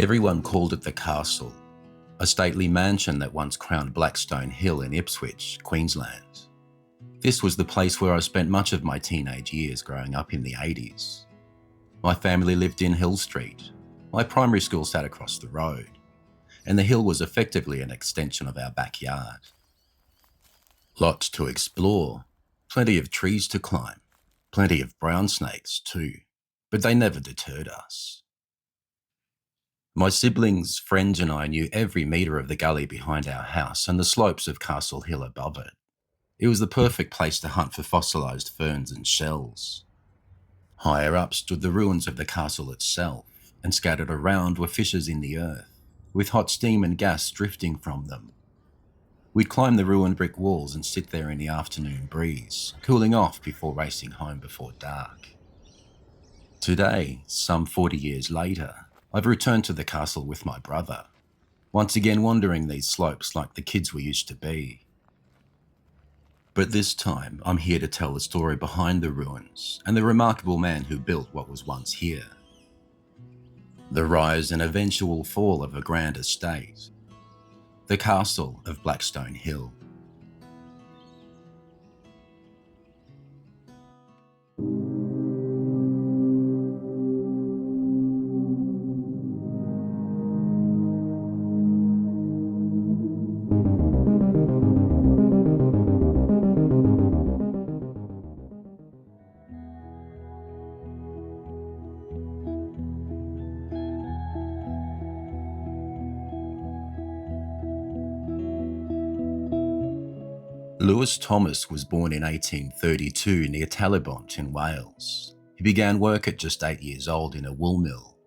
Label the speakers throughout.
Speaker 1: Everyone called it the Castle, a stately mansion that once crowned Blackstone Hill in Ipswich, Queensland. This was the place where I spent much of my teenage years growing up in the 80s. My family lived in Hill Street. My primary school sat across the road, and the hill was effectively an extension of our backyard. Lots to explore, plenty of trees to climb, plenty of brown snakes too, but they never deterred us. My siblings, friends and I knew every metre of the gully behind our house and the slopes of Castle Hill above it. It was the perfect place to hunt for fossilised ferns and shells. Higher up stood the ruins of the castle itself, and scattered around were fissures in the earth, with hot steam and gas drifting from them. We'd climb the ruined brick walls and sit there in the afternoon breeze, cooling off before racing home before dark. Today, some 40 years later, I've returned to the castle with my brother, once again wandering these slopes like the kids we used to be. But this time, I'm here to tell the story behind the ruins and the remarkable man who built what was once here. The rise and eventual fall of a grand estate. The Castle of Blackstone Hill. Lewis Thomas was born in 1832 near Talybont in Wales. He began work at just 8 years old in a wool mill.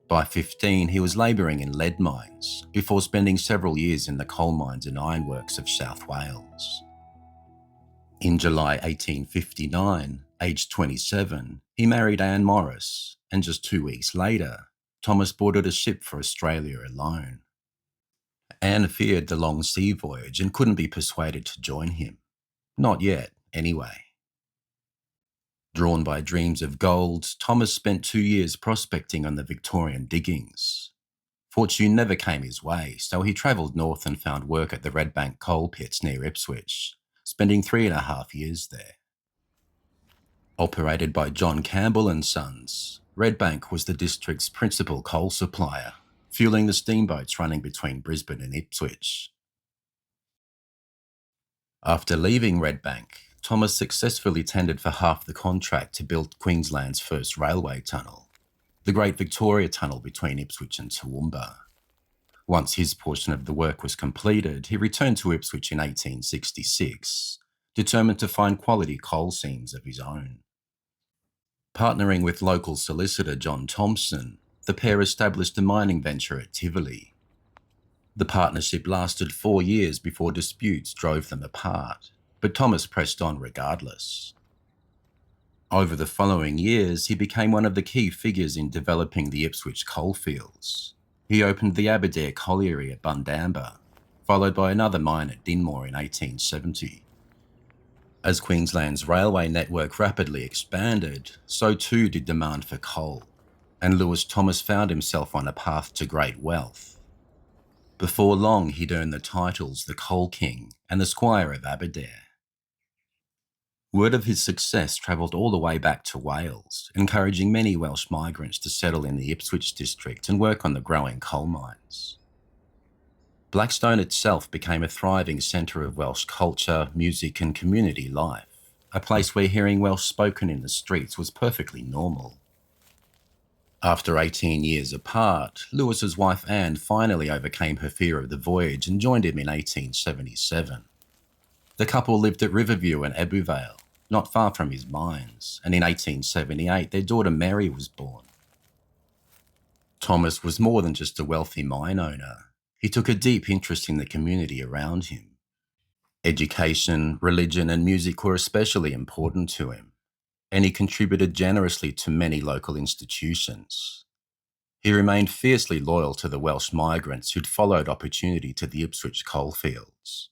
Speaker 1: By 15, he was labouring in lead mines, before spending several years in the coal mines and ironworks of South Wales. In July 1859, aged 27, he married Anne Morris, and just 2 weeks later, Thomas boarded a ship for Australia alone. Anne feared the long sea voyage and couldn't be persuaded to join him. Not yet, anyway. Drawn by dreams of gold, Thomas spent 2 years prospecting on the Victorian diggings. Fortune never came his way, so he travelled north and found work at the Redbank coal pits near Ipswich, spending 3.5 years there. Operated by John Campbell and Sons, Redbank was the district's principal coal supplier, fueling the steamboats running between Brisbane and Ipswich. After leaving Redbank, Thomas successfully tendered for half the contract to build Queensland's first railway tunnel, the Great Victoria Tunnel between Ipswich and Toowoomba. Once his portion of the work was completed, he returned to Ipswich in 1866, determined to find quality coal seams of his own. Partnering with local solicitor John Thompson, the pair established a mining venture at Tivoli. The partnership lasted 4 years before disputes drove them apart, but Thomas pressed on regardless. Over the following years, he became one of the key figures in developing the Ipswich coalfields. He opened the Aberdare colliery at Bundamba, followed by another mine at Dinmore in 1870. As Queensland's railway network rapidly expanded, so too did demand for coal, and Lewis Thomas found himself on a path to great wealth. Before long, he'd earned the titles the Coal King and the Squire of Aberdare. Word of his success travelled all the way back to Wales, encouraging many Welsh migrants to settle in the Ipswich district and work on the growing coal mines. Blackstone itself became a thriving centre of Welsh culture, music and community life, a place where hearing Welsh spoken in the streets was perfectly normal. After 18 years apart, Lewis's wife Anne finally overcame her fear of the voyage and joined him in 1877. The couple lived at Riverview and Ebbw Vale, not far from his mines, and in 1878 their daughter Mary was born. Thomas was more than just a wealthy mine owner. He took a deep interest in the community around him. Education, religion and music were especially important to him, and he contributed generously to many local institutions. He remained fiercely loyal to the Welsh migrants who'd followed opportunity to the Ipswich coalfields.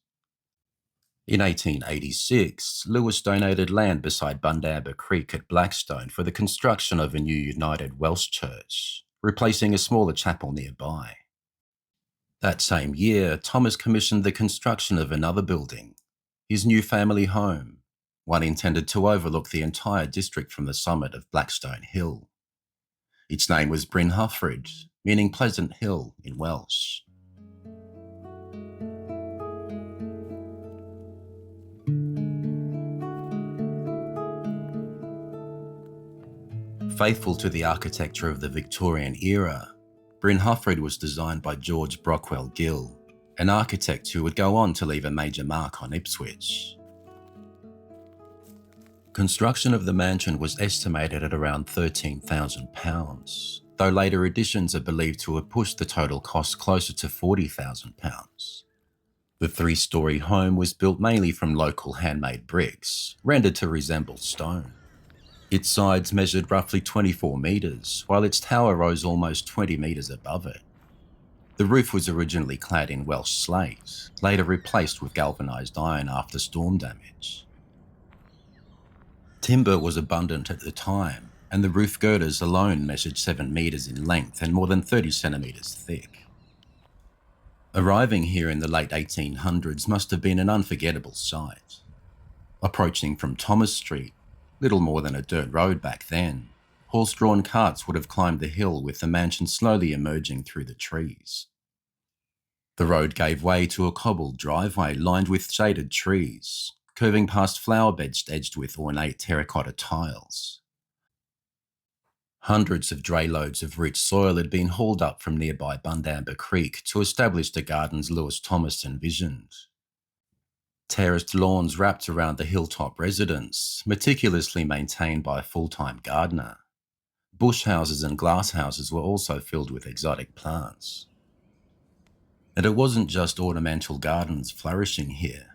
Speaker 1: In 1886, Lewis donated land beside Bundamba Creek at Blackstone for the construction of a new United Welsh Church, replacing a smaller chapel nearby. That same year, Thomas commissioned the construction of another building, his new family home, one intended to overlook the entire district from the summit of Blackstone Hill. Its name was Brynhyfryd, meaning pleasant hill in Welsh. Faithful to the architecture of the Victorian era, Brynhyfryd was designed by George Brockwell Gill, an architect who would go on to leave a major mark on Ipswich. Construction of the mansion was estimated at around £13,000, though later additions are believed to have pushed the total cost closer to £40,000. The three-storey home was built mainly from local handmade bricks, rendered to resemble stone. Its sides measured roughly 24 metres, while its tower rose almost 20 metres above it. The roof was originally clad in Welsh slate, later replaced with galvanised iron after storm damage. Timber was abundant at the time, and the roof girders alone measured 7 metres in length and more than 30 centimetres thick. Arriving here in the late 1800s must have been an unforgettable sight. Approaching from Thomas Street, little more than a dirt road back then, horse-drawn carts would have climbed the hill with the mansion slowly emerging through the trees. The road gave way to a cobbled driveway lined with shaded trees, curving past flower beds edged with ornate terracotta tiles. Hundreds of dray loads of rich soil had been hauled up from nearby Bundamba Creek to establish the gardens Lewis Thomas envisioned. Terraced lawns wrapped around the hilltop residence, meticulously maintained by a full-time gardener. Bush houses and glass houses were also filled with exotic plants. And it wasn't just ornamental gardens flourishing here.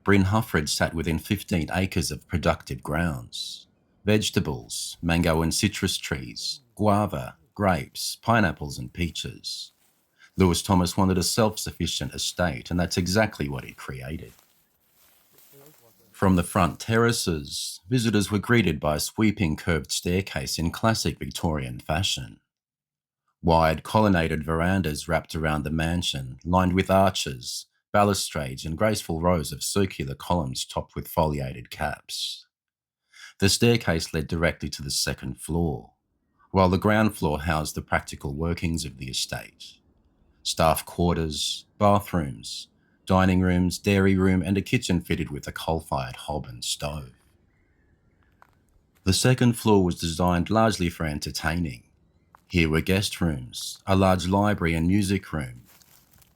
Speaker 1: Brynhyfryd sat within 15 acres of productive grounds. Vegetables, mango and citrus trees, guava, grapes, pineapples and peaches. Lewis Thomas wanted a self-sufficient estate, and that's exactly what he created. From the front terraces, visitors were greeted by a sweeping curved staircase in classic Victorian fashion. Wide colonnaded verandas wrapped around the mansion, lined with arches, balustrades and graceful rows of circular columns topped with foliated caps. The staircase led directly to the second floor, while the ground floor housed the practical workings of the estate. Staff quarters, bathrooms, dining rooms, dairy room and a kitchen fitted with a coal-fired hob and stove. The second floor was designed largely for entertaining. Here were guest rooms, a large library and music room.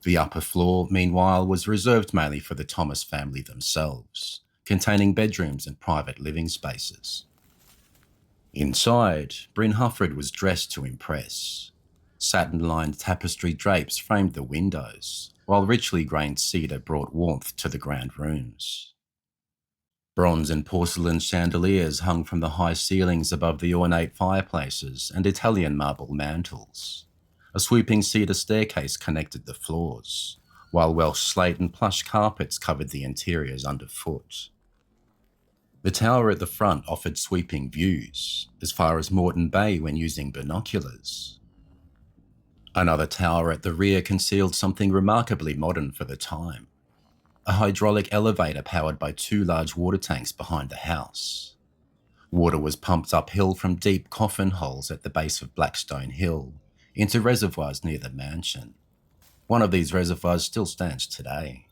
Speaker 1: The upper floor, meanwhile, was reserved mainly for the Thomas family themselves, containing bedrooms and private living spaces. Inside, Brynhyfryd was dressed to impress. Satin-lined tapestry drapes framed the windows, while richly grained cedar brought warmth to the grand rooms. Bronze and porcelain chandeliers hung from the high ceilings above the ornate fireplaces and Italian marble mantels. A sweeping cedar staircase connected the floors, while Welsh slate and plush carpets covered the interiors underfoot. The tower at the front offered sweeping views, as far as Moreton Bay when using binoculars. Another tower at the rear concealed something remarkably modern for the time. A hydraulic elevator powered by 2 large water tanks behind the house. Water was pumped uphill from deep coffin holes at the base of Blackstone Hill into reservoirs near the mansion. One of these reservoirs still stands today.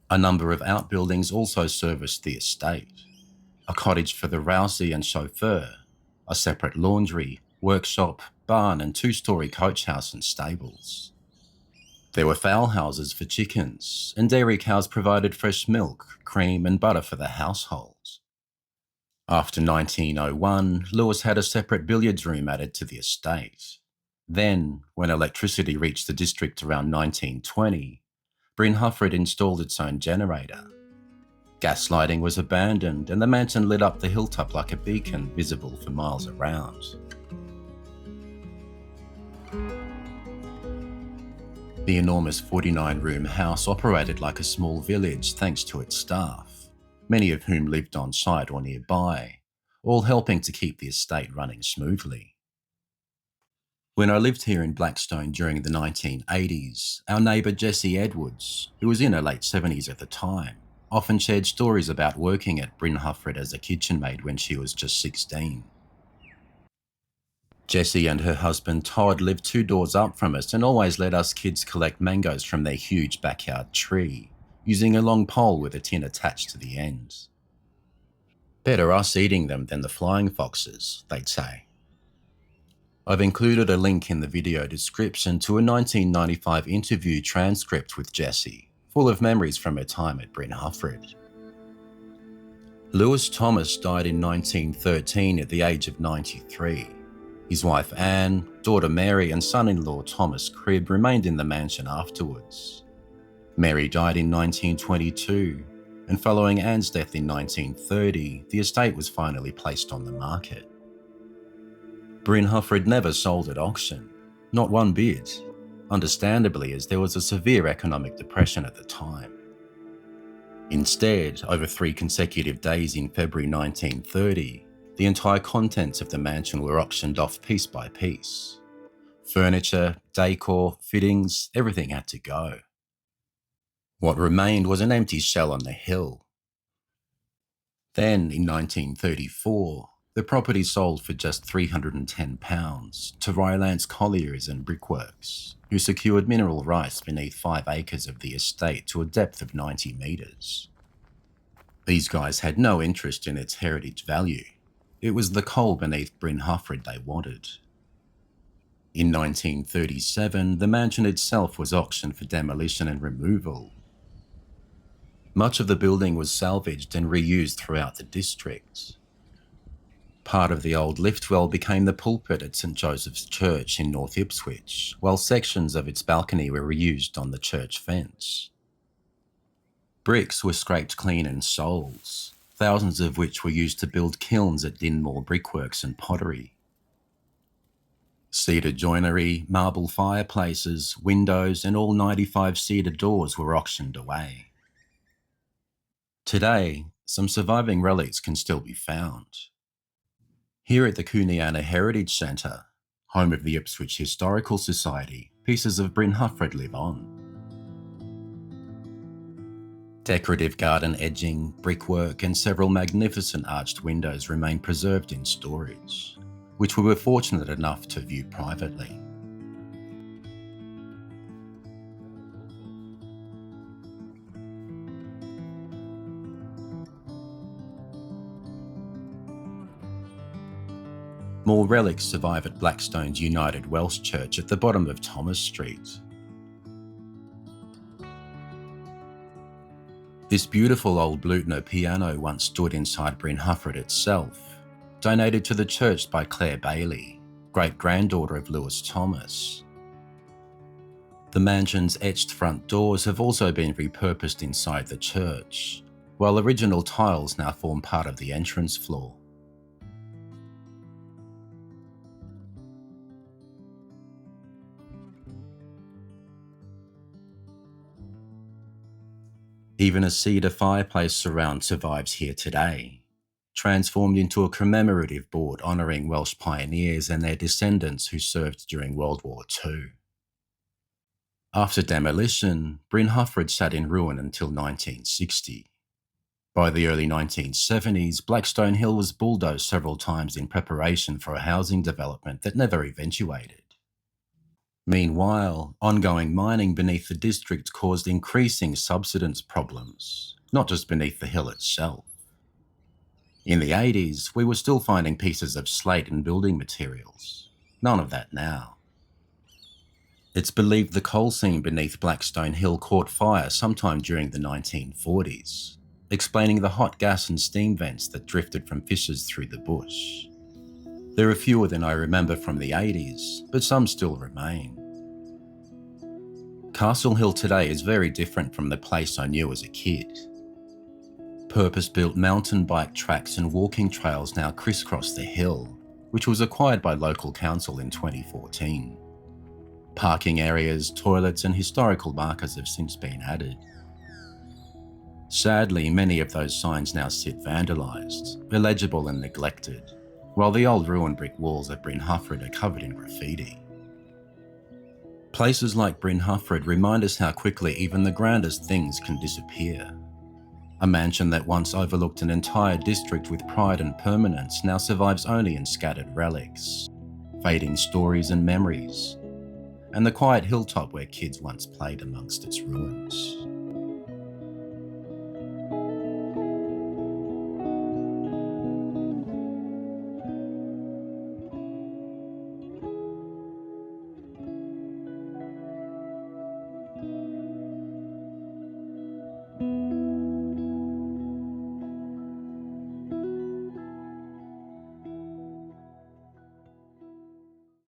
Speaker 1: A number of outbuildings also serviced the estate. A cottage for the Rousey and chauffeur, a separate laundry, workshop, barn and 2-storey coach house and stables. There were fowl houses for chickens, and dairy cows provided fresh milk, cream and butter for the household. After 1901, Lewis had a separate billiards room added to the estate. Then, when electricity reached the district around 1920, Brynhyfryd installed its own generator. Gas lighting was abandoned and the mansion lit up the hilltop like a beacon visible for miles around. The enormous 49-room house operated like a small village thanks to its staff, many of whom lived on site or nearby, all helping to keep the estate running smoothly. When I lived here in Blackstone during the 1980s, our neighbour Jessie Edwards, who was in her late 70s at the time, often shared stories about working at Brynhyfryd as a kitchen maid when she was just 16. Jessie and her husband Todd lived 2 doors up from us and always let us kids collect mangoes from their huge backyard tree, using a long pole with a tin attached to the end. Better us eating them than the flying foxes, they'd say. I've included a link in the video description to a 1995 interview transcript with Jessie, full of memories from her time at Brynhyfryd. Lewis Thomas died in 1913 at the age of 93. His wife Anne, daughter Mary and son-in-law Thomas Cribb remained in the mansion afterwards. Mary died in 1922, and following Anne's death in 1930, the estate was finally placed on the market. Brynhyfryd never sold at auction, not one bit, understandably as there was a severe economic depression at the time. Instead, over 3 consecutive days in February 1930, the entire contents of the mansion were auctioned off piece by piece. Furniture, decor, fittings, everything had to go. What remained was an empty shell on the hill. Then, in 1934, the property sold for just £310 to Rylance Colliers and Brickworks, who secured mineral rights beneath 5 acres of the estate to a depth of 90 metres. These guys had no interest in its heritage value. It was the coal beneath Brynhyfryd they wanted. In 1937, the mansion itself was auctioned for demolition and removal. Much of the building was salvaged and reused throughout the district. Part of the old lift well became the pulpit at St Joseph's Church in North Ipswich, while sections of its balcony were reused on the church fence. Bricks were scraped clean and sold, thousands of which were used to build kilns at Dinmore Brickworks and Pottery. Cedar joinery, marble fireplaces, windows and all 95 cedar doors were auctioned away. Today, some surviving relics can still be found. Here at the Cooneana Heritage Centre, home of the Ipswich Historical Society, pieces of Brynhyfryd live on. Decorative garden edging, brickwork and several magnificent arched windows remain preserved in storage, which we were fortunate enough to view privately. More relics survive at Blackstone's United Welsh Church at the bottom of Thomas Street. This beautiful old Blüthner piano once stood inside Brynhyfryd itself, donated to the church by Claire Bailey, great-granddaughter of Lewis Thomas. The mansion's etched front doors have also been repurposed inside the church, while original tiles now form part of the entrance floor. Even a cedar fireplace surround survives here today, transformed into a commemorative board honouring Welsh pioneers and their descendants who served during World War II. After demolition, Brynhyfryd sat in ruin until 1960. By the early 1970s, Blackstone Hill was bulldozed several times in preparation for a housing development that never eventuated. Meanwhile, ongoing mining beneath the district caused increasing subsidence problems, not just beneath the hill itself. In the 80s, we were still finding pieces of slate and building materials. None of that now. It's believed the coal seam beneath Blackstone Hill caught fire sometime during the 1940s, explaining the hot gas and steam vents that drifted from fissures through the bush. There are fewer than I remember from the 80s, but some still remain. Castle Hill today is very different from the place I knew as a kid. Purpose-built mountain bike tracks and walking trails now crisscross the hill, which was acquired by local council in 2014. Parking areas, toilets and historical markers have since been added. Sadly, many of those signs now sit vandalised, illegible and neglected, while the old ruined brick walls at Brynhyfryd are covered in graffiti. Places like Brynhyfryd remind us how quickly even the grandest things can disappear. A mansion that once overlooked an entire district with pride and permanence now survives only in scattered relics, fading stories and memories, and the quiet hilltop where kids once played amongst its ruins.